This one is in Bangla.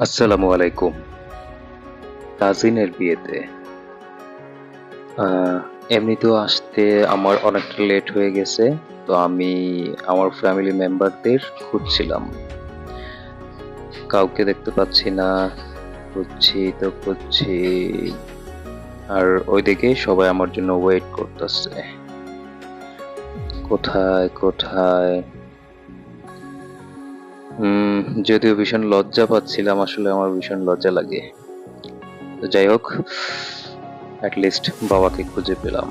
আসসালামু আলাইকুম। কাজিনের বিয়েতে এমনিতেও আসতে আমার অনেকটা লেট হয়ে গেছে। তো আমি আমার ফ্যামিলি মেম্বারদের খুঁজছিলাম। কাউকে দেখতে পাচ্ছি না। খুঁজছি তো খুঁজছি। আর ওইদিকে সবাই আমার জন্য ওয়েট করতেছে। কোথায় কোথায়? উম যদিও ভীষণ লজ্জা পাচ্ছিলাম, আসলে আমার ভীষণ লজ্জা লাগে। তো যাই হোক, অ্যাট লিস্ট বাবাকে খুঁজে পেলাম।